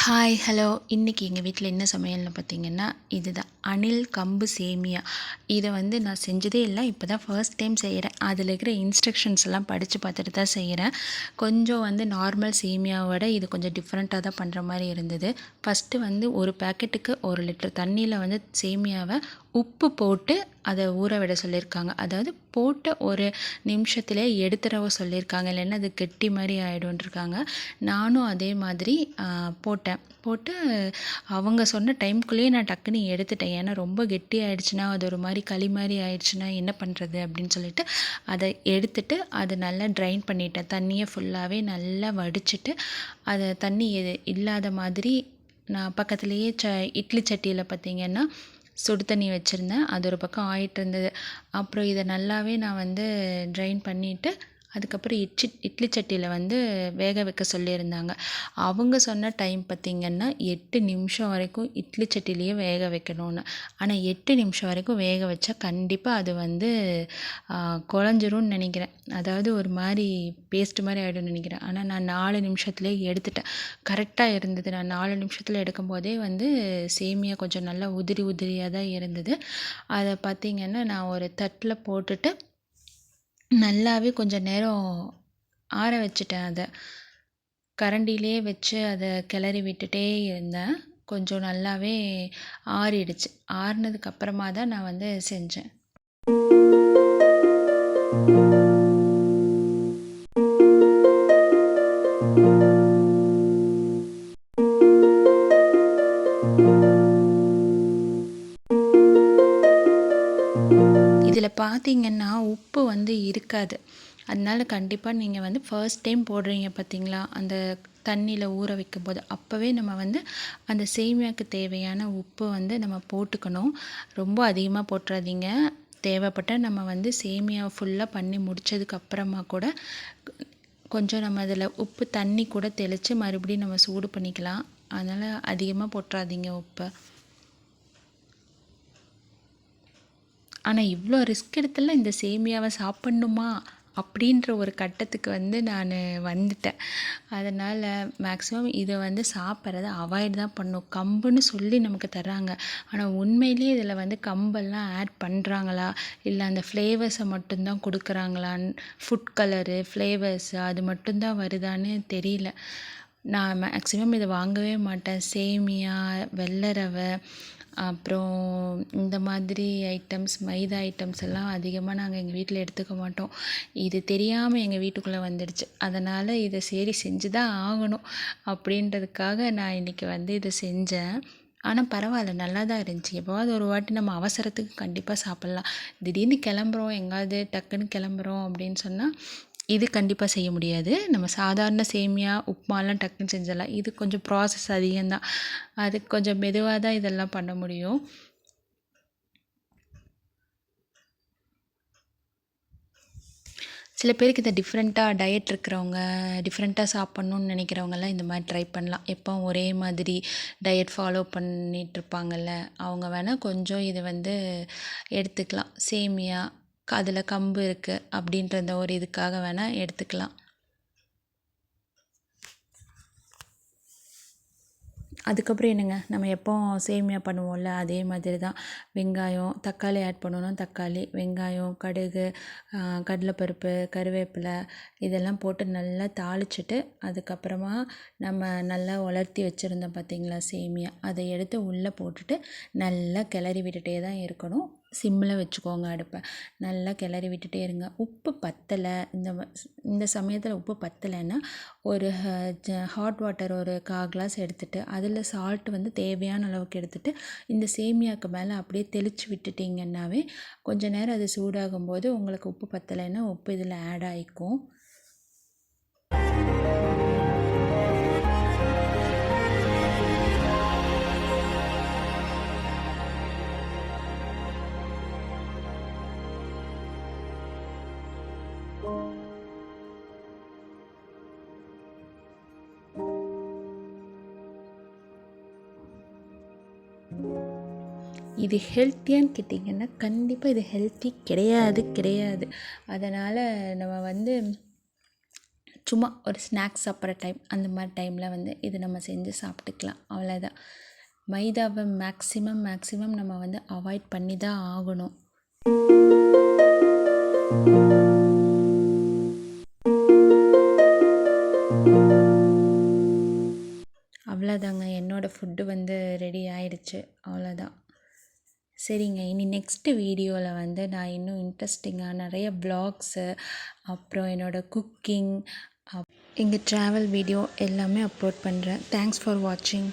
Hi hello இன்றைக்கி எங்கள் வீட்டில் என்ன சமையல்னு பார்த்தீங்கன்னா இதுதான் அணில் கம்பு சேமியா. இதை நான் செஞ்சதே இல்லை, இப்போ தான் ஃபர்ஸ்ட் டைம் செய்கிறேன். அதில் இருக்கிற இன்ஸ்ட்ரக்ஷன்ஸ் எல்லாம் படித்து பார்த்துட்டு தான் செய்கிறேன். கொஞ்சம் நார்மல் சேமியாவை விட இது கொஞ்சம் டிஃப்ரெண்ட்டாக தான் பண்ணுற மாதிரி இருந்தது. ஃபஸ்ட்டு ஒரு பேக்கெட்டுக்கு 1 லிட்டர் தண்ணியில் சேமியாவை உப்பு போட்டு அதை ஊற விட சொல்லியிருக்காங்க. அதாவது போட்ட ஒரு நிமிஷத்துலேயே எடுத்துடவும் சொல்லியிருக்காங்க, இல்லைன்னா அது கெட்டி மாதிரி ஆகிடும்ன்ருக்காங்க. நானும் அதே மாதிரி போட்டு அவங்க சொன்ன டைம்குள்ளேயே நான் டக்குன்னு எடுத்துட்டேன். ஏன்னா ரொம்ப கெட்டி ஆகிடுச்சுன்னா, அது ஒரு மாதிரி களி மாதிரி ஆயிடுச்சுன்னா என்ன பண்ணுறது அப்படின்னு சொல்லிட்டு அதை எடுத்துட்டு அதை நல்லா ட்ரைன் பண்ணிட்டேன். தண்ணியை ஃபுல்லாகவே நல்லா வடிச்சிட்டு அதை தண்ணி இல்லாத மாதிரி நான் பக்கத்துலேயே இட்லி சட்டியில் பார்த்திங்கன்னா சுடு தண்ணி வச்சுருந்தேன். அது ஒரு பக்கம் ஆயிட்டு இருந்தது. அப்புறம் இதை நல்லாவே நான் ட்ரைன் பண்ணிவிட்டு அதுக்கப்புறம் இட்லி சட்டியில் வேக வைக்க சொல்லியிருந்தாங்க. அவங்க சொன்ன டைம் பார்த்திங்கன்னா 8 நிமிஷம் வரைக்கும் இட்லி சட்டிலேயே வேக வைக்கணும்னு. ஆனால் 8 நிமிஷம் வரைக்கும் வேக வச்சா கண்டிப்பாக அது குழஞ்சிரும்னு நினைக்கிறேன். அதாவது ஒரு மாதிரி பேஸ்ட் மாதிரி ஆகிடும்னு நினைக்கிறேன். ஆனால் நான் 4 நிமிஷத்துலேயே எடுத்துட்டேன். கரெக்டாக இருந்தது. நான் 4 நிமிஷத்தில் எடுக்கும்போதே சேமியா கொஞ்சம் நல்லா உதிரி உதிரியாக தான் இருந்தது. அதை பார்த்திங்கன்னா நான் ஒரு தட்டில் போட்டுட்டு நல்லாவே கொஞ்சம் நேரம் ஆற வச்சுட்டேன். அதை கரண்டிலே வச்சு அதை கிளறி விட்டுட்டே இருந்தேன். கொஞ்சம் நல்லாவே ஆறிடுச்சு. ஆறினதுக்கப்புறமா தான் நான் செஞ்சேன். இதில் பார்த்திங்கன்னா உப்பு இருக்காது. அதனால் கண்டிப்பாக நீங்கள் ஃபர்ஸ்ட் டைம் போடுறீங்க பார்த்தீங்களா, அந்த தண்ணியில் ஊற வைக்கும்போது அப்போவே நம்ம அந்த சேமியாவுக்கு தேவையான உப்பு நம்ம போட்டுக்கணும். ரொம்ப அதிகமாக போட்டுறாதீங்க. தேவைப்பட்டால் நம்ம சேமியாவை ஃபுல்லாக பண்ணி முடித்ததுக்கப்புறமா கூட கொஞ்சம் நம்ம அதில் உப்பு தண்ணி கூட தெளித்து மறுபடியும் நம்ம சூடு பண்ணிக்கலாம். அதனால் அதிகமாக போட்டுறாதீங்க உப்பை. ஆனால் இவ்வளோ ரிஸ்க் எடுத்துலாம் இந்த சேமியாவை சாப்பிட்ணுமா அப்படின்ற ஒரு கட்டத்துக்கு நான் வந்துட்டேன். அதனால் மேக்ஸிமம் இதை சாப்பிட்றத அவாய்ட் தான் பண்ணும். கம்புன்னு சொல்லி நமக்கு தர்றாங்க. ஆனால் உண்மையிலேயே இதில் கம்பெல்லாம் ஆட் பண்ணுறாங்களா, இல்லை அந்த ஃப்ளேவர்ஸை மட்டும்தான் கொடுக்குறாங்களான்னு, ஃபுட் கலரு ஃப்ளேவர்ஸு அது மட்டும்தான் வருதான்னு தெரியல. நான் மேக்ஸிமம் இதை வாங்கவே மாட்டேன். சேமியா, வெள்ளை ரவை, அப்புறம் இந்த மாதிரி ஐட்டம்ஸ், மைதா ஐட்டம்ஸ் எல்லாம் அதிகமாக நாங்கள் எங்கள் வீட்டில் எடுத்துக்க மாட்டோம். இது தெரியாமல் எங்கள் வீட்டுக்குள்ளே வந்துடுச்சு. அதனால் இதை சரி செஞ்சு தான் ஆகணும் அப்படின்றதுக்காக நான் இன்றைக்கி இதை செஞ்சேன். ஆனால் பரவாயில்ல, நல்லா தான் இருந்துச்சு. எப்போவாவது ஒரு வாட்டி நம்ம அவசரத்துக்கு கண்டிப்பாக சாப்பிட்லாம். திடீர்னு கிளம்புறோம், எங்காவது டக்குன்னு கிளம்புறோம் அப்படின்னு சொன்னால் இது கண்டிப்பாக செய்ய முடியாது. நம்ம சாதாரண சேமியா, உப்புமாலாம் டக்குன்னு செஞ்சிடலாம். இது கொஞ்சம் ப்ராசஸ் அதிகம்தான். அதுக்கு கொஞ்சம் மெதுவாக தான் இதெல்லாம் பண்ண முடியும். சில பேருக்கு இதை டிஃப்ரெண்ட்டாக டயட் இருக்கிறவங்க, டிஃப்ரெண்ட்டாக சாப்பிட்ணுன்னு நினைக்கிறவங்கெல்லாம் இந்த மாதிரி ட்ரை பண்ணலாம். எப்போவும் ஒரே மாதிரி டயட் ஃபாலோ பண்ணிகிட்ருப்பாங்கல்ல, அவங்க வேணால் கொஞ்சம் இது எடுத்துக்கலாம். சேமியா, அதில் கம்பு இருக்குது அப்படின்ற இந்த ஒரு இதுக்காக வேணால் எடுத்துக்கலாம். அதுக்கப்புறம் என்னங்க, நம்ம எப்போவும் சேமியா பண்ணுவோம்ல, அதே மாதிரி தான். வெங்காயம், தக்காளி ஆட் பண்ணணும்னா தக்காளி, வெங்காயம், கடுகு, கடலைப்பருப்பு, கருவேப்பிலை இதெல்லாம் போட்டு நல்லா தாளிச்சிட்டு, அதுக்கப்புறமா நம்ம நல்லா உலர்த்தி வச்சுருந்தோம் பார்த்திங்களா சேமியா, அதை எடுத்து உள்ளே போட்டுட்டு நல்லா கிளறி விட்டுட்டே தான் இருக்கணும். சிம்மில் வச்சுக்கோங்க அடுப்பை. நல்லா கிளறி விட்டுட்டே இருங்க. உப்பு பத்தலை, இந்த சமயத்தில் உப்பு பத்தலைன்னா ஒரு ஹாட் வாட்டர் ஒரு 1/4 கிளாஸ் எடுத்துகிட்டு அதில் சால்ட் தேவையான அளவுக்கு எடுத்துகிட்டு இந்த சேமியாவுக்கு மேலே அப்படியே தெளித்து விட்டுட்டிங்கன்னாவே கொஞ்சம் நேரம் அது சூடாகும்போது உங்களுக்கு உப்பு பத்தலைன்னா உப்பு இதில் ஆட் ஆகிக்கும். இது ஹெல்த்தியான்னு கேட்டிங்கன்னா கண்டிப்பாக இது ஹெல்த்தி கிடையாது. அதனால் நம்ம சும்மா ஒரு ஸ்நாக்ஸ் சாப்பிட்ற டைம் அந்த மாதிரி டைமில் வந்து இது நம்ம செஞ்சு சாப்பிட்டுக்கலாம். அவ்வளோதான். மைதாவை மேக்ஸிமம் நம்ம வந்து அவாய்ட் பண்ணி தான் ஆகணும். அவ்வளோதாங்க, என்னோடய ஃபுட்டு வந்து ரெடி ஆயிடுச்சு. அவ்வளோதான். சரிங்க, இனி நெக்ஸ்ட்டு வீடியோவில் வந்து நான் இன்னும் இன்ட்ரெஸ்டிங்காக நிறைய வ்ளாக்ஸு, அப்புறம் என்னோடய குக்கிங், எங்கள் ட்ராவல் வீடியோ எல்லாமே அப்லோட் பண்ணுறேன். தேங்க்ஸ் ஃபார் வாட்சிங்.